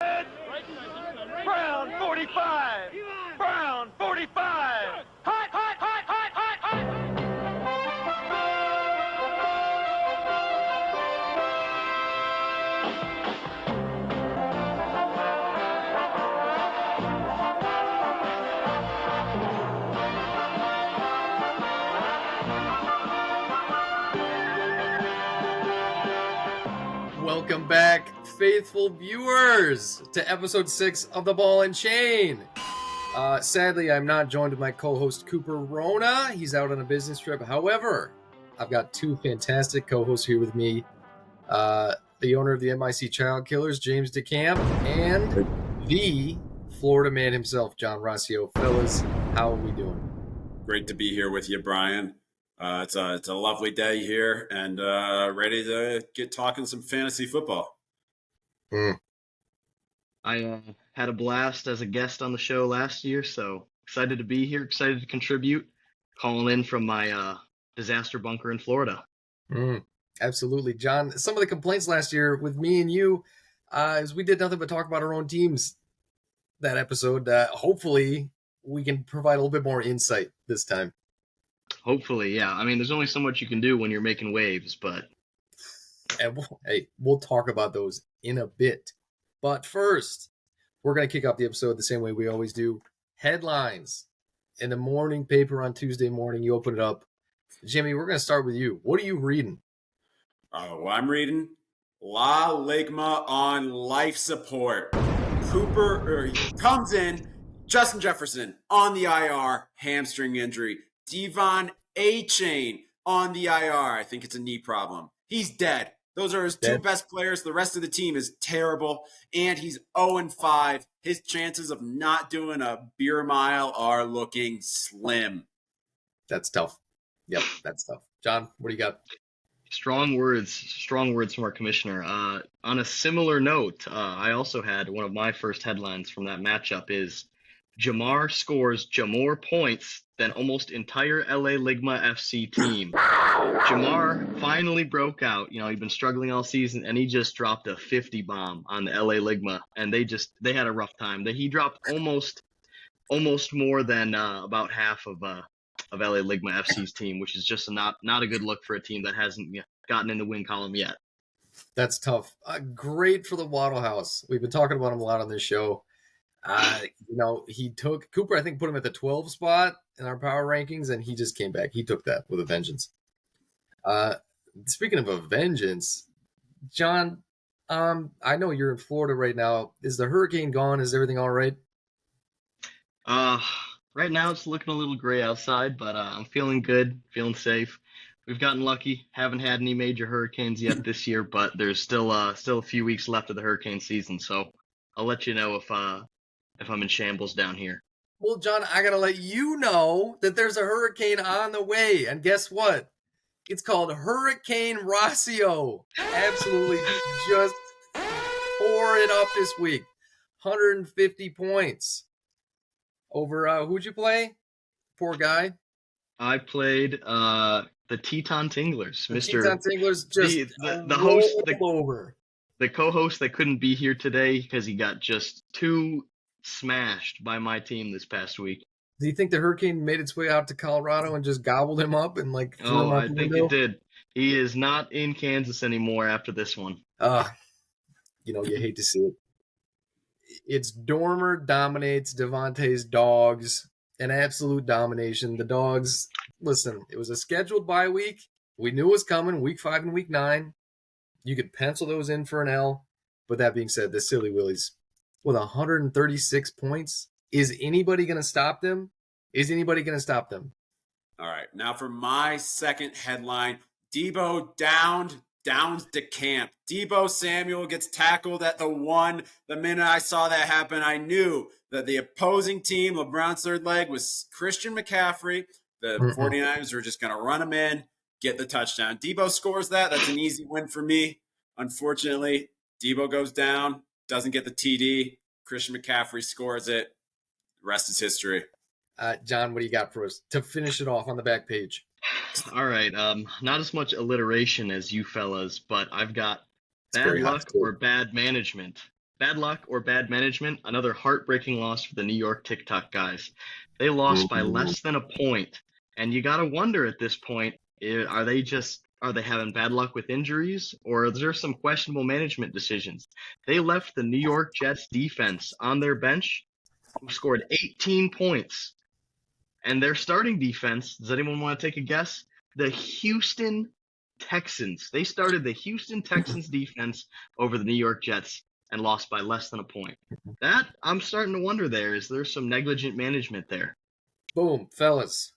Brown 45. Brown 45. Hot, hot, hot, hot, hot, hot. Welcome back, faithful viewers, to episode 6 of The Ball and Chain. Sadly, I'm not joined with my co-host Cooper Rona. He's out on a business trip. However, I've got two fantastic co-hosts here with me. The owner of the MIC Child Killers, James DeCamp, and the Florida man himself, John Rossio. Fellas, how are we doing? Great to be here with you, Brian. It's a lovely day here and ready to get talking some fantasy football. I had a blast as a guest on the show last year, so excited to be here, excited to contribute, calling in from my disaster bunker in Florida. Absolutely. John, some of the complaints last year with me and you is we did nothing but talk about our own teams that episode. Hopefully, we can provide a little bit more insight this time. Hopefully, yeah. I mean, there's only so much you can do when you're making waves, but... And we'll talk about those in a bit. But first, we're going to kick off the episode the same way we always do. Headlines. In the morning paper on Tuesday morning, you open it up. Jimmy, we're going to start with you. What are you reading? Well, I'm reading La Ligma on life support. Cooper comes in. Justin Jefferson on the IR, hamstring injury. Devon Achane on the IR. I think it's a knee problem. He's dead. Those are his two best players. The rest of the team is terrible, and he's 0-5. His chances of not doing a beer mile are looking slim. That's tough. Yep, that's tough. John, what do you got? Strong words from our commissioner. On a similar note, I also had one of my first headlines from that matchup is Jamar scores more points than almost entire LA Ligma FC team. Jamar finally broke out. You know, he'd been struggling all season, and he just dropped a 50 bomb on the LA Ligma, and they had a rough time. He dropped almost more than about half of LA Ligma FC's team, which is just not a good look for a team that hasn't gotten in the win column yet. That's tough. Great for the Waddle House. We've been talking about him a lot on this show. He took Cooper, I think, put him at the 12 spot in our power rankings, and he just came back. He took that with a vengeance. Speaking of a vengeance, John, I know you're in Florida right now. Is the hurricane gone? Is everything all right? Right now it's looking a little gray outside, but I'm feeling good, feeling safe. We've gotten lucky. Haven't had any major hurricanes yet this year, but there's still a few weeks left of the hurricane season, so I'll let you know if I'm in shambles down here. Well, John, I got to let you know that there's a hurricane on the way. And guess what? It's called Hurricane Rossio. Absolutely just tore it up this week. 150 points. Over, who'd you play? Poor guy. I played the Teton Tinglers. Teton Tinglers just the host, over. The co-host that couldn't be here today because he got just too smashed by my team this past week. Do you think the hurricane made its way out to Colorado and just gobbled him up and threw him out the window? It did. He is not in Kansas anymore after this one. You hate to see it. It's Dormer dominates Devontae's Dogs. An absolute domination. The Dogs, listen, it was a scheduled bye week. We knew it was coming, week 5 and week 9. You could pencil those in for an L. But that being said, the Silly Willies, with 136 points, is anybody going to stop them? All right, now for my second headline, Debo downs DeCamp. Debo Samuel gets tackled at the 1. The minute I saw that happen, I knew that the opposing team, LeBron's third leg, was Christian McCaffrey. The 49ers were just going to run him in, get the touchdown. Debo scores that. That's an easy win for me. Unfortunately, Debo goes down, doesn't get the TD. Christian McCaffrey scores it. The rest is history. John, what do you got for us to finish it off on the back page? All right. Not as much alliteration as you fellas, but I've got bad luck or bad management. bad luck or bad management, another heartbreaking loss for the New York TikTok guys. They lost by less than a point. And you got to wonder at this point, are they having bad luck with injuries, or is there some questionable management decisions? They left the New York Jets defense on their bench, who scored 18 points. And their starting defense, does anyone want to take a guess? The Houston Texans. They started the Houston Texans defense over the New York Jets and lost by less than a point. That, I'm starting to wonder there. Is there some negligent management there? Boom, fellas.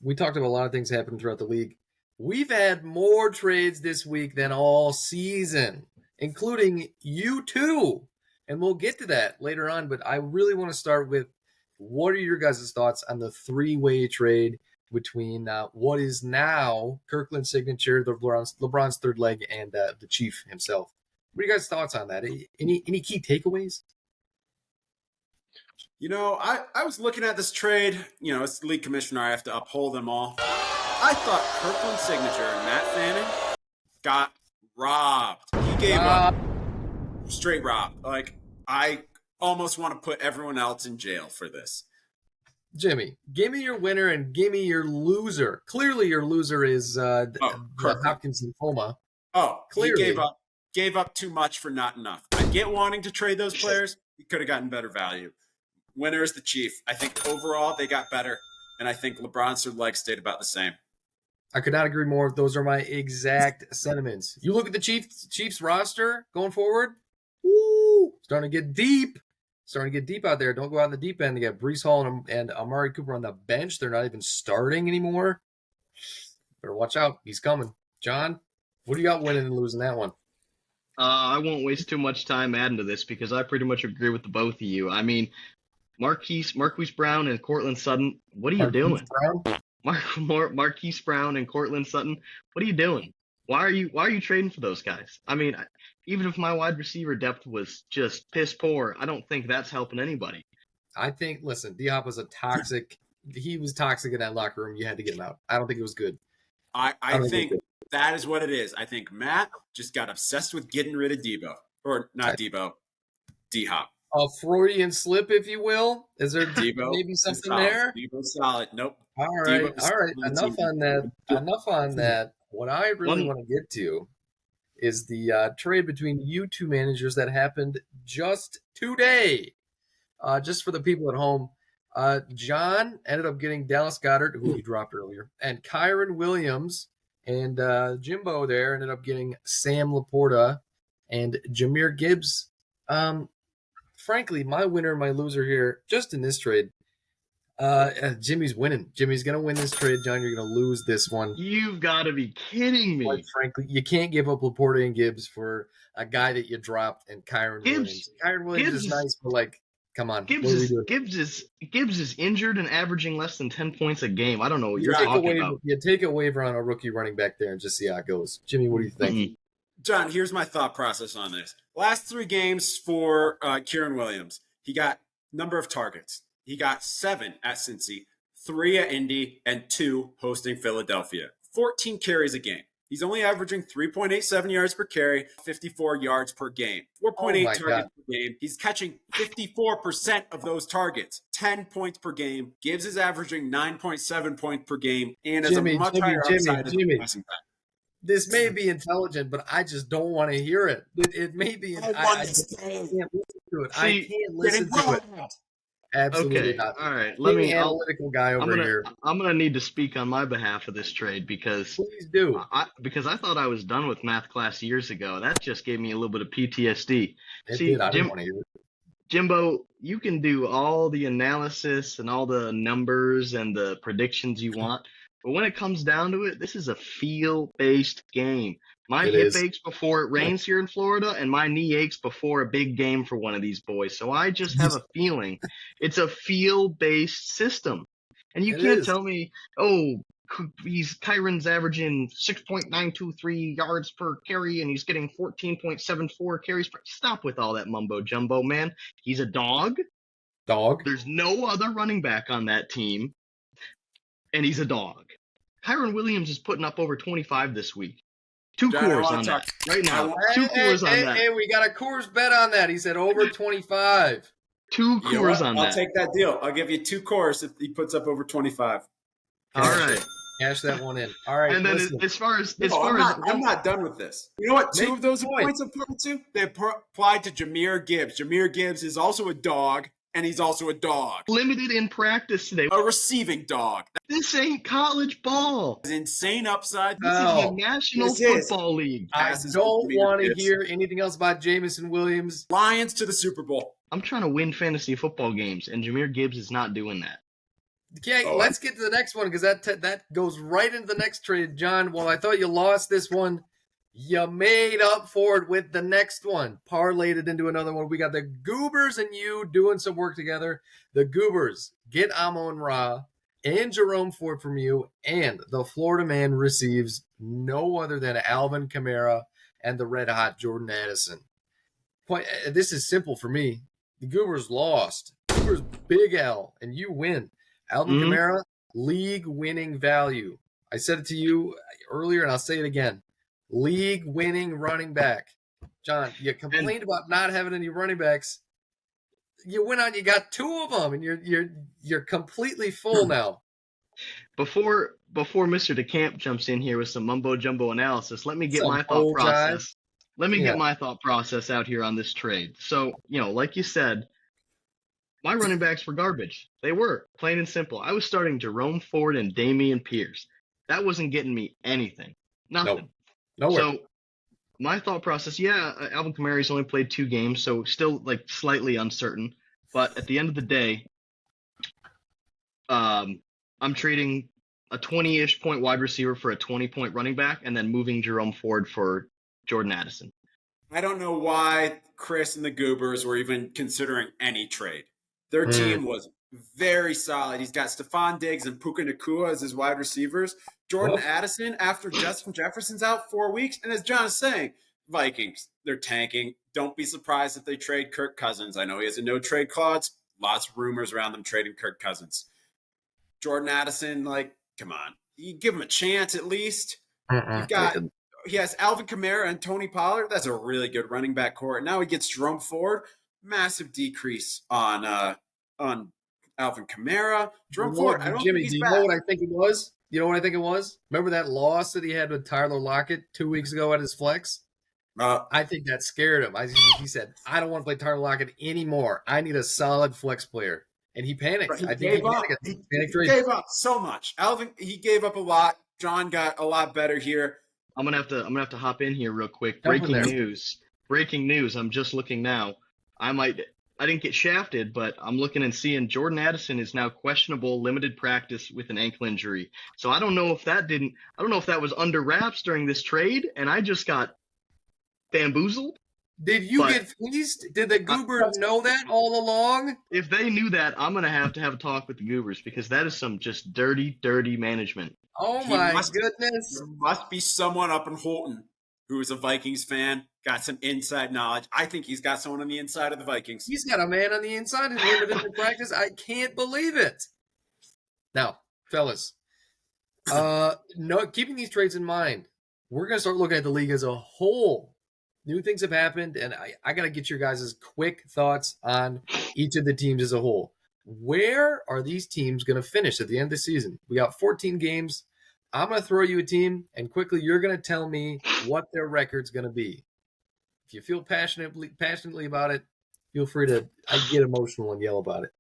We talked about a lot of things happening throughout the league. We've had more trades this week than all season, including you two. And we'll get to that later on, but I really want to start with, what are your guys' thoughts on the three-way trade between what is now Kirkland's signature, LeBron's third leg, and the Chief himself? What are you guys' thoughts on that? Any key takeaways? You know, I was looking at this trade. You know, as the league commissioner, I have to uphold them all. I thought Kirkland's signature and Matt Fanning got robbed. He gave up straight robbed. Like, I almost want to put everyone else in jail for this. Jimmy, give me your winner and give me your loser. Clearly, your loser is the Hopkins and Homa. Oh, clearly. He gave up too much for not enough. I get wanting to trade those players. He could have gotten better value. Winner is the Chief. I think overall they got better, and I think LeBron's third leg stayed about the same. I could not agree more. Those are my exact sentiments. You look at the Chiefs roster going forward. Woo, starting to get deep. Starting to get deep out there. Don't go out in the deep end. They got Breece Hall and Amari Cooper on the bench. They're not even starting anymore. Better watch out. He's coming. John, what do you got winning and losing that one? I won't waste too much time adding to this because I pretty much agree with the both of you. I mean, Marquise Brown and Cortland Sutton, what are you doing? Marquise Brown and Cortland Sutton, what are you doing? Why are you trading for those guys? I mean, even if my wide receiver depth was just piss poor, I don't think that's helping anybody. I think, listen, D-Hop was he was toxic in that locker room. You had to get him out. I don't think it was good. I think that is what it is. I think Matt just got obsessed with getting rid of Debo. Or not Debo, D-Hop. A Freudian slip, if you will. Is there Debo maybe something there? Debo's solid. Nope. All right. Enough on that. What I really want to get to is the trade between you two managers that happened just today. Just for the people at home, John ended up getting Dallas Goedert, who he dropped earlier, and Kyron Williams, and Jimbo there ended up getting Sam Laporta and Jahmyr Gibbs. Frankly, my winner and my loser here, just in this trade, Jimmy's winning. Jimmy's going to win this trade. John, you're going to lose this one. You've got to be kidding me. Quite frankly, you can't give up Laporta and Gibbs for a guy that you dropped and Kyron Williams. Kyron Williams is nice, but like, come on. Gibbs is injured and averaging less than 10 points a game. I don't know what you're talking about. You take a waiver on a rookie running back there and just see how it goes. Jimmy, what do you think? Mm-hmm. John, here's my thought process on this. Last 3 games for Kyron Williams, he got number of targets. He got 7 at Cincy, 3 at Indy, and 2 hosting Philadelphia. 14 carries a game. He's only averaging 3.87 yards per carry, 54 yards per game, 4.8 targets per game. He's catching 54% of those targets, 10 points per game. Gibbs is averaging 9.7 points per game, and is a much higher upside as a passing back. This may be intelligent, but I just don't want to hear it. It may be. I can't listen to it. I can't listen to it. Absolutely not. All right. Analytical guy over here. I'm gonna need to speak on my behalf of this trade because please do. Because I thought I was done with math class years ago. That just gave me a little bit of PTSD. I didn't want to hear it. Jimbo, you can do all the analysis and all the numbers and the predictions you want. But when it comes down to it, this is a feel-based game. My hip aches before it rains here in Florida, and my knee aches before a big game for one of these boys. So I just have a feeling it's a feel-based system. And you can't tell me, Kyron's averaging 6.923 yards per carry, and he's getting 14.74 carries per. Stop with all that mumbo-jumbo, man. He's a dog. There's no other running back on that team, and he's a dog. Kyron Williams is putting up over 25 this week. Two John, I Coors wanna on talk- that right now. I- Two Coors on that. Hey, we got a Coors bet on that. He said over 25. Two You know Coors what? on I'll that. take that deal. I'll give you 2 Coors if he puts up over 25. All right. Cash that one in. All right. And then listen. as far as I'm not done with this. You know what? Make 2 of those the point. points applied to? They applied to Jahmyr Gibbs. Jahmyr Gibbs is also a dog, and he's also a dog. limited in practice today. A receiving dog. This ain't college ball. That's insane upside. This is No. the National This is. Football League. I passes don't Jahmyr want to Gibbs. hear anything else about Jamison Williams. Lions to the Super Bowl. I'm trying to win fantasy football games, and Jahmyr Gibbs is not doing that. Okay, Oh, let's get to the next one because that goes right into the next trade, John. Well, I thought you lost this one. You made up for it with the next one. Parlayed it into another one. We got the Goobers and you doing some work together. The Goobers get Amon-Ra and Jerome Ford from you, and the Florida man receives no other than Alvin Kamara and the red-hot Jordan Addison. This is simple for me. The Goobers lost. Goobers big L, and you win. Alvin Mhm. Kamara, league-winning value. I said it to you earlier, and I'll say it again. League-winning running back. John, you complained about not having any running backs. You went on, you got 2 of them, and you're completely full now. Before Mr. DeCamp jumps in here with some mumbo jumbo analysis, let me get Some my thought old process. Let me Yeah. get my thought process out here on this trade. So, like you said, my running backs were garbage. They were, plain and simple. I was starting Jerome Ford and Damian Pierce. That wasn't getting me anything. Nothing. Nowhere. So my thought process, Alvin Kamara's only played 2 games, so still like slightly uncertain. But at the end of the day, I'm trading a 20-ish point wide receiver for a 20-point running back, and then moving Jerome Ford for Jordan Addison. I don't know why Chris and the Goobers were even considering any trade. Their team was very solid. He's got Stephon Diggs and Puka Nacua as his wide receivers. Jordan Addison, after Justin Jefferson's out 4 weeks. And as John is saying, Vikings, they're tanking. Don't be surprised if they trade Kirk Cousins. I know he has a no-trade clause. Lots of rumors around them trading Kirk Cousins. Jordan Addison, come on. You give him a chance at least. He has Alvin Kamara and Tony Pollard. That's a really good running back core. Now he gets Jerome Ford. Massive decrease on Alvin Kamara. Jerome Ford, I don't Jimmy, think do he's you bad. know what I think it was? You know what I think it was? Remember that loss that he had with Tyler Lockett 2 weeks ago at his flex? I think that scared him. He said, I don't want to play Tyler Lockett anymore. I need a solid flex player. And he panicked. He I think gave up. He He gave up so much. Alvin, he gave up a lot. John got a lot better here. I'm gonna have to hop in here real quick. Jump in Breaking there. news. I'm just looking now. I didn't get shafted, but I'm looking and seeing Jordan Addison is now questionable, limited practice with an ankle injury. So I don't know if that was under wraps during this trade, and I just got bamboozled. Did you But- get fleeced? Did the Goobers know that all along? If they knew that, I'm gonna have to have a talk with the Goobers, because that is some just dirty management. Oh He my must- goodness. There must be someone up in Holton who is a Vikings fan, got some inside knowledge. I think he's got someone on the inside of the Vikings. He's got a man on the inside who's limited to practice. I can't believe it. Now, fellas, keeping these trades in mind, we're going to start looking at the league as a whole. New things have happened, and I got to get your guys' quick thoughts on each of the teams as a whole. Where are these teams going to finish at the end of the season? We got 14 games. I'm going to throw you a team, and you're going to tell me what their record's going to be. If you feel passionately about it, feel free to get emotional and yell about it.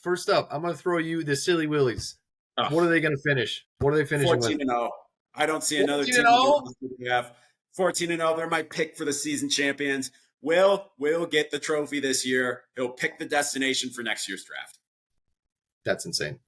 First up, I'm going to throw you the Silly Willies. What are they going to finish? What are they finishing 14-0. I don't see another team. 14-0? We have 14-0. They're my pick for the season champions. Will get the trophy this year. He'll pick the destination for next year's draft. That's insane.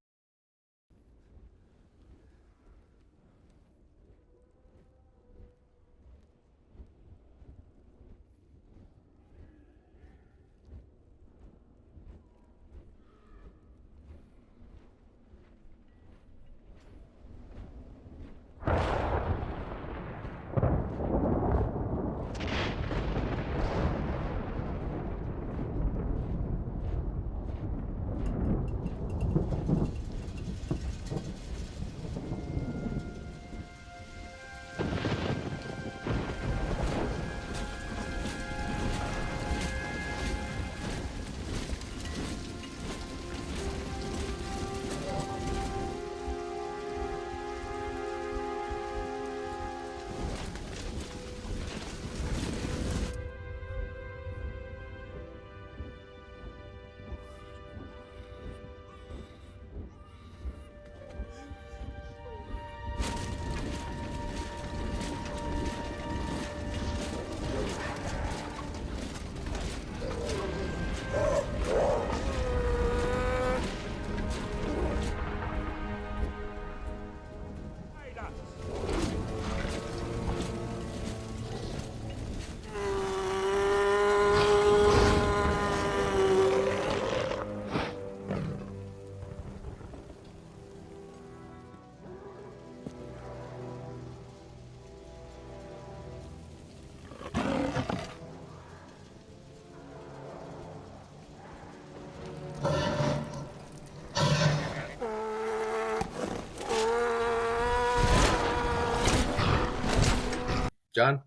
John?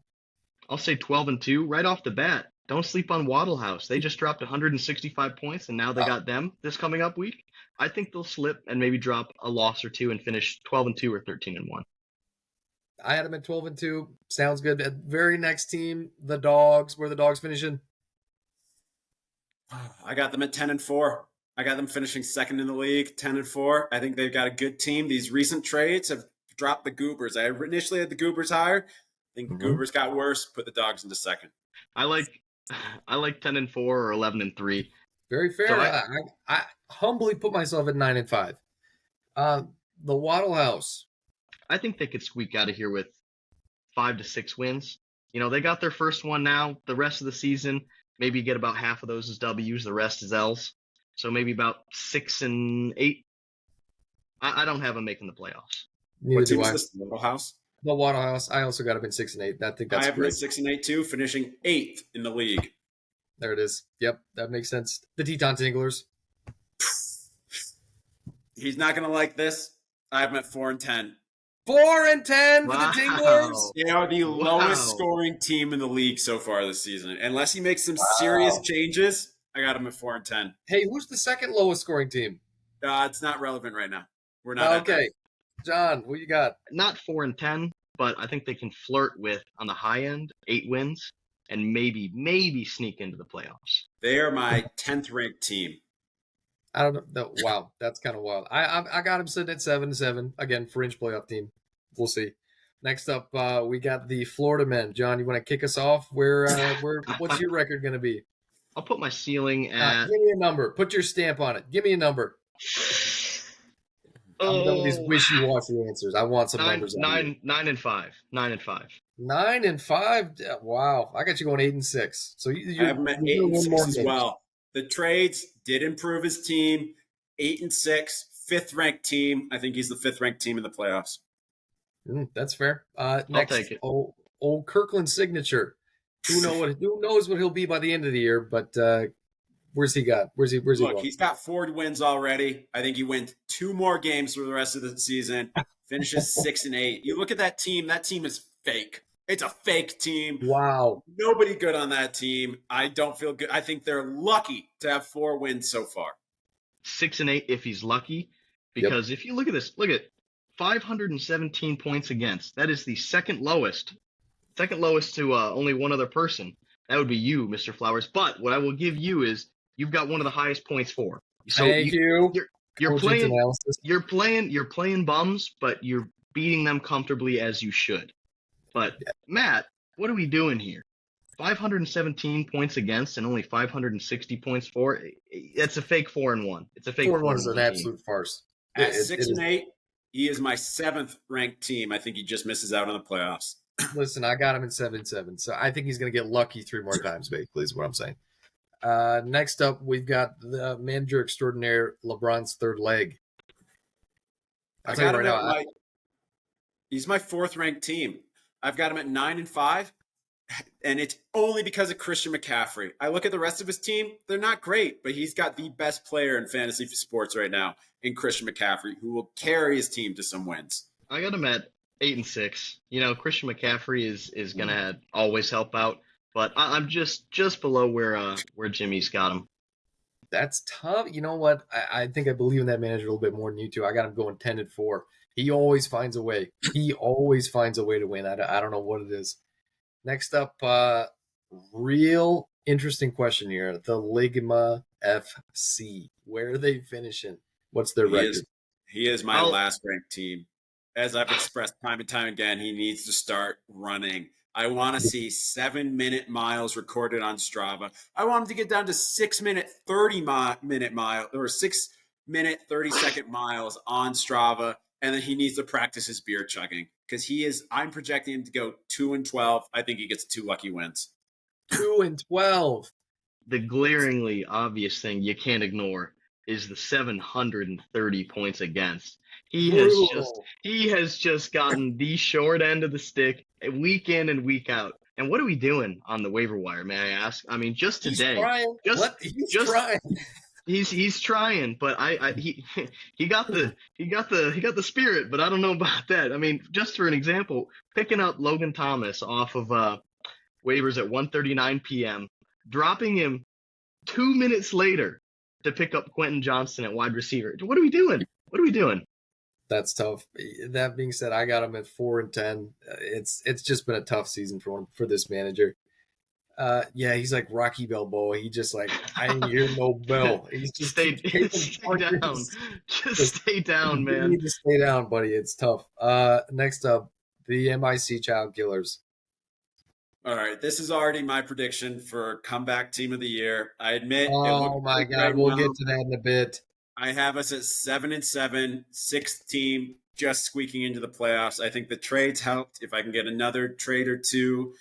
I'll say 12-2 right off the bat. Don't sleep on Waddle House. They just dropped 165 points, and now they got them this coming up week. I think they'll slip and maybe drop a loss or two and finish 12-2 or 13-1. I had them at 12-2. Sounds good. The very next team, the Dogs. Where are the Dogs finishing? I got them at 10-4. I got them finishing second in the league, 10-4. I think they've got a good team. These recent trades have dropped the Goobers. I initially had the Goobers higher. I think the Goobers got worse. Put the Dogs into second. I like 10-4 or 11-3. Very fair. So I humbly put myself at 9-5. The Waddle House. I think they could squeak out of here with 5 to 6 wins. You know, they got their first one now. The rest of the season, maybe get about half of those as W's, the rest is L's. So maybe about 6-8. I don't have them making the playoffs. Neither do I. The Waddle House. The Waddle House. I also got them in 6-8. I think that's I have them great. at 6-8 too, finishing 8th in the league. There it is. Yep, that makes sense. The Teton Tinglers. He's not going to like this. I have them at 4-10. 4-10 for Wow. the Tinglers. They are the lowest scoring team in the league so far this season. Unless he makes some serious changes, I got him at 4-10. Hey, who's the second lowest scoring team? It's not relevant right now. We're not at Okay. John, what you got? Not 4-10, but I think they can flirt with, on the high end, 8 wins and maybe sneak into the playoffs. They are my 10th ranked team. I don't know. Wow, that's kind of wild. I got him sitting at 7-7. Again, fringe playoff team. We'll see. Next up, we got the Florida men. John, you want to kick us off? What's your record going to be? I'll put my ceiling at... Give me a number. Put your stamp on it. Give me a number. I'm done with these wishy-washy answers. I want some numbers. 9-5. 9-5. 9-5. Wow, I got you going 8-6. So I have him at 8-6 as well. The trades did improve his team. 8-6, 5th ranked team. I think he's the 5th ranked team in the playoffs. That's fair. Next, I'll take it. Old Kirkland signature. Who knows what he'll be by the end of the year? But where's he got? Where's he Look, going? he's got 4 wins already. I think he wins 2 more games for the rest of the season. Finishes 6-8. You look at that team. That team is fake. It's a fake team. Wow. Nobody good on that team. I don't feel good. I think they're lucky to have 4 wins so far. 6-8 if he's lucky. Because if you look at this, look at 517 points against. That is the second lowest to only one other person. That would be you, Mr. Flowers. But what I will give you is you've got one of the highest points for. So Thank you. You're playing bums, but you're beating them comfortably as you should. But Matt, what are we doing here? 517 points against and only 560 points for. That's a fake 4-1. It's a fake 4-1 is an team. absolute farce. At 6-8, he is my 7th ranked team. I think he just misses out on the playoffs. Listen, I got him in 7-7, so I think he's going to get lucky 3 more times, basically, is what I'm saying. Next up, we've got the manager extraordinaire, LeBron's third leg. I got him at he's my 4th ranked team. I've got him at 9-5, and it's only because of Christian McCaffrey. I look at the rest of his team; they're not great, but he's got the best player in fantasy sports right now in Christian McCaffrey, who will carry his team to some wins. I got him at 8-6. You know, Christian McCaffrey is gonna always help out, but I'm just below where Jimmy's got him. That's tough. You know what? I think I believe in that manager a little bit more than you two. I got him going 10-4. He always finds a way. He always finds a way to win. I don't know what it is. Next up, real interesting question here. The Ligma FC. Where are they finishing? What's their record? He is my last ranked team. As I've expressed time and time again, he needs to start running. I want to see 7-minute miles recorded on Strava. I want him to get down to 6-minute 30-minute mile or 6-minute 30-second miles on Strava. And then he needs to practice his beer chugging because I'm projecting him to go 2-12. I think he gets 2 lucky wins. 2-12. The glaringly obvious thing you can't ignore is the 730 points against. He has just gotten the short end of the stick week in and week out. And what are we doing on the waiver wire, may I ask? I mean, just today, he's trying. He's trying, but he got the spirit, but I don't know about that. I mean, just for an example, picking up Logan Thomas off of waivers at 1:39 p.m., dropping him 2 minutes later to pick up Quentin Johnston at wide receiver. What are we doing? What are we doing? That's tough. That being said, I got him at 4-10. It's just been a tough season for this manager. Yeah, he's like Rocky Balboa. He just like, I didn't hear no bell. He's just stay down. Just stay down, man. You need to stay down, buddy. It's tough. Next up, the MIC Child Killers. All right, this is already my prediction for comeback team of the year. I admit. Oh my God, right we'll now. get to that in a bit. I have us at 7-7, sixth team, just squeaking into the playoffs. I think the trades helped. If I can get another trade or two,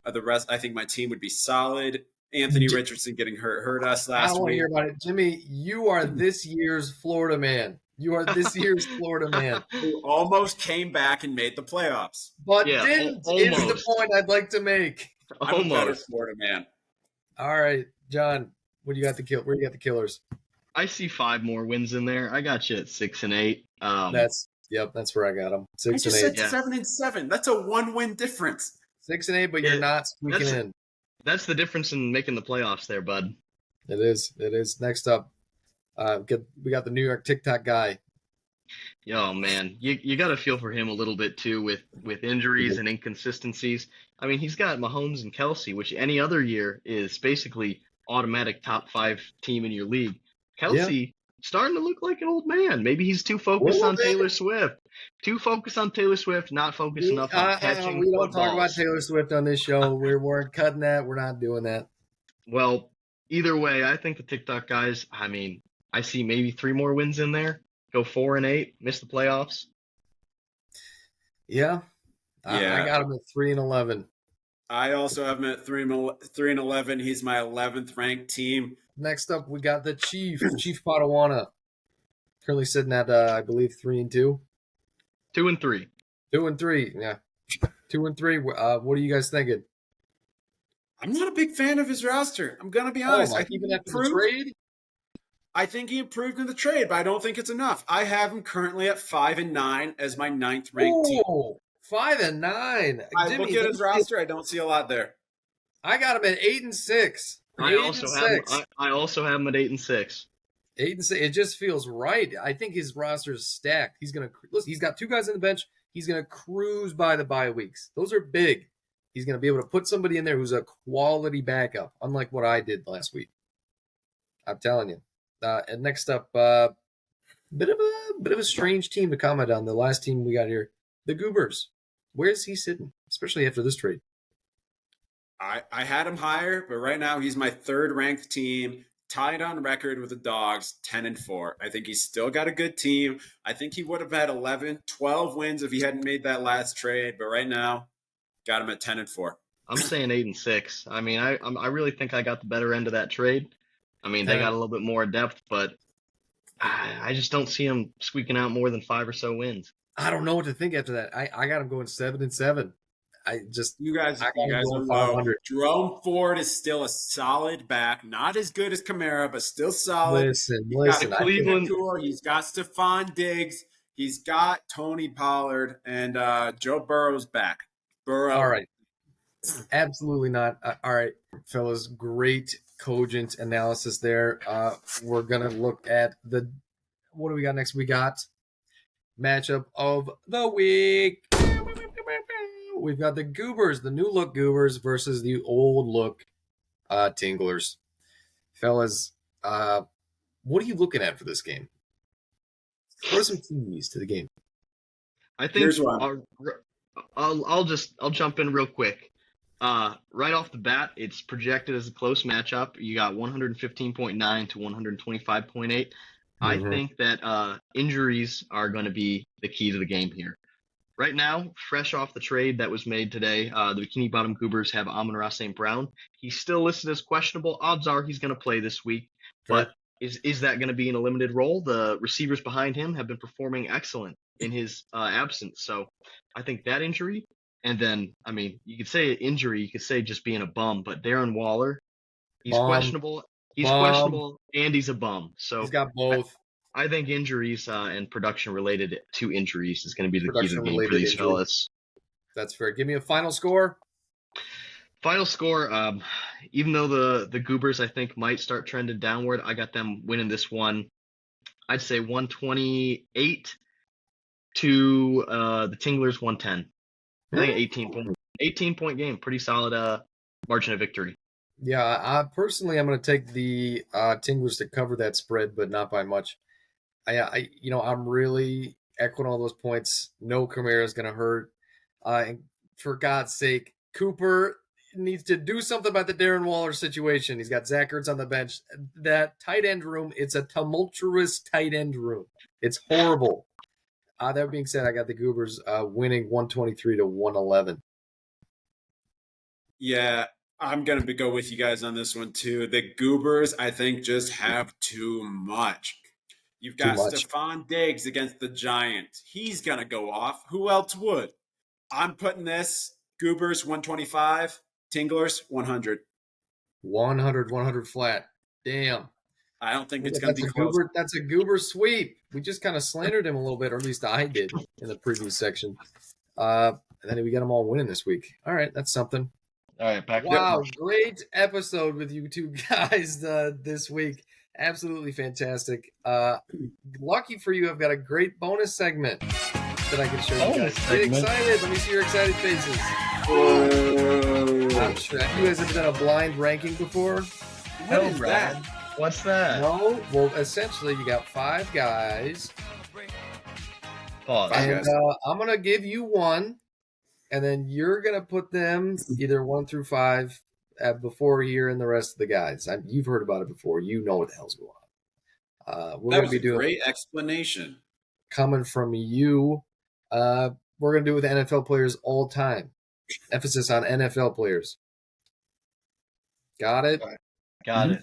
the rest, I think my team would be solid. Anthony Richardson getting hurt us I last don't want to week. hear about it, Jimmy. You are this year's Florida man. You are this year's Florida man. Who almost came back and made the playoffs. But Yeah, didn't is almost. the point I'd like to make. I'm a better Almost. Florida man. All right, John, what do you got the kill? Where do you got the Killers? I see 5 more wins in there. I got you at 6 and 8. That's where I got them. I 6 just and 8. said 7-7. That's a 1-win difference. 6 and 8, but you're Yeah, not squeaking that's- in. That's the difference in making the playoffs there, bud. It is. It is. Next up, we got the New York TikTok guy. Oh man, you got to feel for him a little bit too with injuries and inconsistencies. I mean, he's got Mahomes and Kelsey, which any other year is basically automatic top 5 team in your league. Kelsey starting to look like an old man. Maybe he's too focused Old on man? Taylor Swift. Too focused on Taylor Swift, not focused enough on catching We don't talk about footballs. Taylor Swift on this show. We're cutting that. We're not doing that. Well, either way, I think the TikTok guys. I mean, I see maybe 3 more wins in there. Go 4 and 8, miss the playoffs. Yeah. Yeah. I got him at 3 and 11. I also have him at 3-11. He's my 11th ranked team. Next up, we got the Chief Padawana. Currently sitting at, I believe, 3 and 2. 2 and 3. 2 and 3. Yeah. 2 and 3. What are you guys thinking? I'm not a big fan of his roster. I'm going to be honest. I think even he after the improved. trade? I think he improved in the trade, but I don't think it's enough. I have him currently at 5 and 9 as my 9th ranked team. Oh, 5 and 9. I Jimmy, look at his roster. I don't see a lot there. I got him at 8 and 6. I also have him at 8 and 6. 8 and 6. It just feels right. I think his roster is stacked. He's got 2 guys on the bench. He's gonna cruise by the bye weeks. Those are big. He's gonna be able to put somebody in there who's a quality backup, unlike what I did last week. I'm telling you. And next up, bit of a strange team to comment on. The last team we got here, the Goobers. Where's he sitting, especially after this trade? I had him higher, but right now he's my 3rd ranked team, tied on record with the Dogs, 10 and 4. I think he's still got a good team. I think he would have had 12 wins if he hadn't made that last trade, but right now, got him at 10 and 4. I'm saying 8 and 6. I mean, I really think I got the better end of that trade. I mean, they got a little bit more depth, but I just don't see them squeaking out more than 5 or so wins. I don't know what to think after that. I got him going 7 and 7. You guys I got are him going low. 500. Jerome Ford is still a solid back, not as good as Kamara, but still solid. Listen. Got Cleveland- He's got Stephon Diggs. He's got Tony Pollard, and Joe Burrow's back. Burrow. All right. Absolutely not. All right, fellas. Great, cogent analysis there. We're going to look at what do we got next? We got matchup of the week. We've got the Goobers, the new look Goobers versus the old look Tinglers. Fellas, what are you looking at for this game? What are some keys to the game? I think Here's one. I'll jump in real quick. Right off the bat, it's projected as a close matchup. You got 115.9 to 125.8. I think that injuries are going to be the key to the game here. Right now, fresh off the trade that was made today, the Bikini Bottom Goobers have Amon-Ra St. Brown. He's still listed as questionable. Odds are he's going to play this week. But is that going to be in a limited role? The receivers behind him have been performing excellent in his absence. So I think that injury, and then, I mean, you could say injury, you could say just being a bum, but Darren Waller, he's questionable. He's Bum. questionable and he's a bum. So He's got both. I think injuries and production related to injuries is going to be the key to the game for Production-related these injury. fellas. That's fair. Give me a final score. Final score, even though the Goobers, I think, might start trending downward, I got them winning this one. I'd say 128 to the Tinglers 110. I think 18-point game. Pretty solid margin of victory. Yeah, I'm going to take the Tinglers to cover that spread, but not by much. I'm really echoing all those points. No Kamara is going to hurt. And for God's sake, Cooper needs to do something about the Darren Waller situation. He's got Zach Ertz on the bench. That tight end room, it's a tumultuous tight end room. It's horrible. That being said, I got the Goobers winning 123 to 111. Yeah, I'm going to go with you guys on this one, too. The Goobers, I think, just have too much. You've got Stephon Diggs against the Giants. He's going to go off. Who else would? I'm putting this Goobers 125, Tinglers 100. 100 flat. Damn. I don't think it's going to be close. That's a Goober sweep. We just kind of slandered him a little bit, or at least I did in the previous section. And then we got them all winning this week. All right, that's something. All right, back. Wow, great episode with you two guys this week. Absolutely fantastic. Lucky for you, I've got a great bonus segment that I can show you guys. Get excited. Let me see your excited faces. I'm sure. You guys have done a blind ranking before? What is that? What's that? No? Well, essentially, you got 5 guys. Pause. And I'm going to give you one, and then you're going to put them either 1 through 5 before hearing the rest of the guys. You've heard about it before. You know what the hell's going on. We're going to be doing great explanation. Coming from you. We're going to do it with NFL players all time. Emphasis on NFL players. Got it? Got it.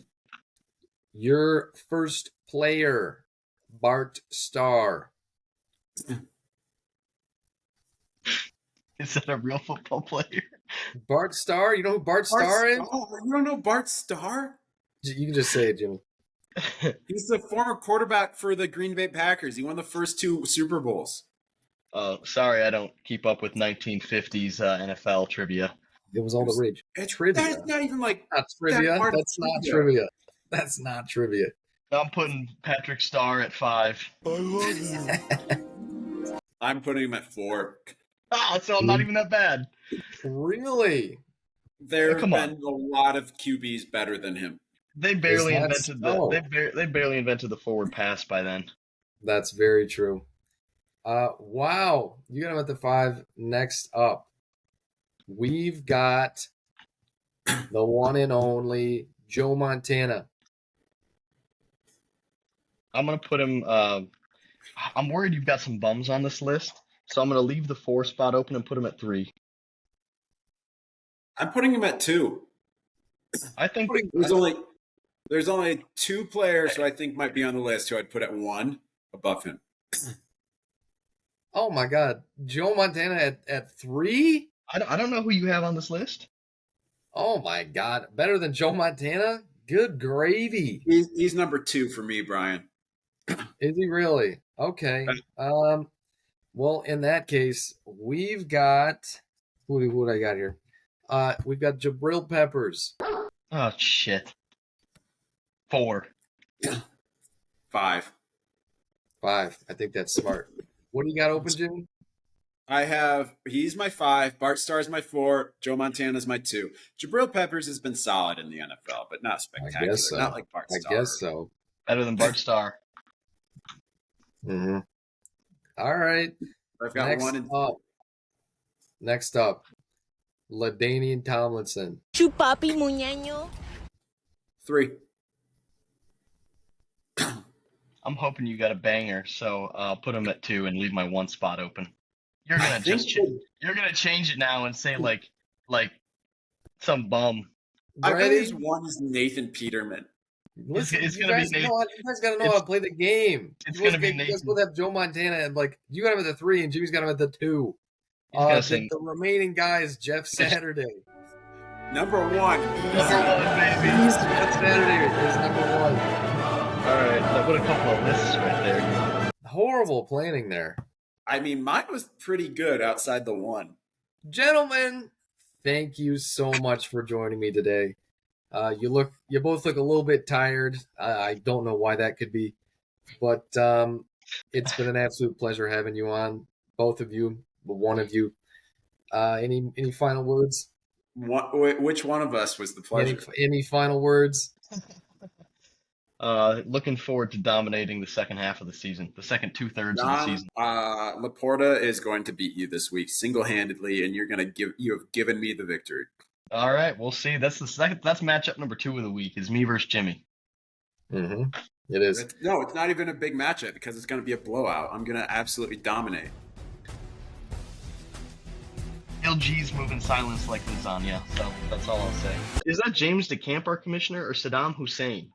Your first player, Bart Starr. Is that a real football player? Bart Starr? You know who Bart Starr is? Oh, you don't know Bart Starr? You can just say it, Jimmy. He's the former quarterback for the Green Bay Packers. He won the first 2 Super Bowls. Sorry, I don't keep up with 1950s NFL trivia. It was all the rage. It's trivia. That's not even like That's trivia. that That's not trivia. That's not trivia. I'm putting Patrick Starr at 5. I'm putting him at 4. Oh, so I'm not even that bad. Really? There have been a lot of QBs better than him. They barely invented they barely invented the forward pass by then. That's very true. Wow. You got him at the 5. Next up, we've got the one and only Joe Montana. I'm going to put him I'm worried you've got some bums on this list, so I'm going to leave the 4 spot open and put him at 3. I'm putting him at 2. I think there's only 2 players who I think might be on the list who I'd put at 1 above him. Oh my God, Joe Montana at 3? I don't know who you have on this list. Oh my God, better than Joe Montana? Good gravy. He's number 2 for me, Brian. Is he really? Okay. Well, in that case, we've got who do I got here? We've got Jabril Peppers. Oh shit. 4. 5. 5. I think that's smart. What do you got open, Jimmy? He's my 5, Bart Starr's my 4, Joe Montana's my 2. Jabril Peppers has been solid in the NFL, but not spectacular. I guess so. Not like Bart Starr. I guess so. Better than Bart Starr. Mm-hmm. All right. I've got Next up, LaDainian Tomlinson. Chupapi muñeño. 3. I'm hoping you got a banger, so I'll put him at 2 and leave my 1 spot open. You're gonna you're gonna change it now and say like some bum. I bet his 1 is Nathan Peterman. Listen, it's you gonna guys be Nathan. you guys gotta know how to play the game. It's gonna be Nathan. You guys both have Joe Montana and you got him at the 3 and Jimmy's got him at the 2. The The remaining guy is Jeff Saturday. Number one. Matt Saturday is number one. All right, that would a couple of lists right there. Horrible planning there. I mean, mine was pretty good outside the one. Gentlemen, thank you so much for joining me today. You both look a little bit tired. I don't know why that could be, but it's been an absolute pleasure having you on, both of you, one of you. Any final words? Which one of us was the pleasure? Any final words? Looking forward to dominating the second half of the season, the second 2/3 of the season. Laporta is going to beat you this week single-handedly, and you have given me the victory. All right, we'll see. That's matchup number 2 of the week is me versus Jimmy. Mm-hmm. It is. No, it's not even a big matchup because it's going to be a blowout. I'm going to absolutely dominate. LG's moving silence like lasagna, so that's all I'll say. Is that James DeCamp, our commissioner, or Saddam Hussein?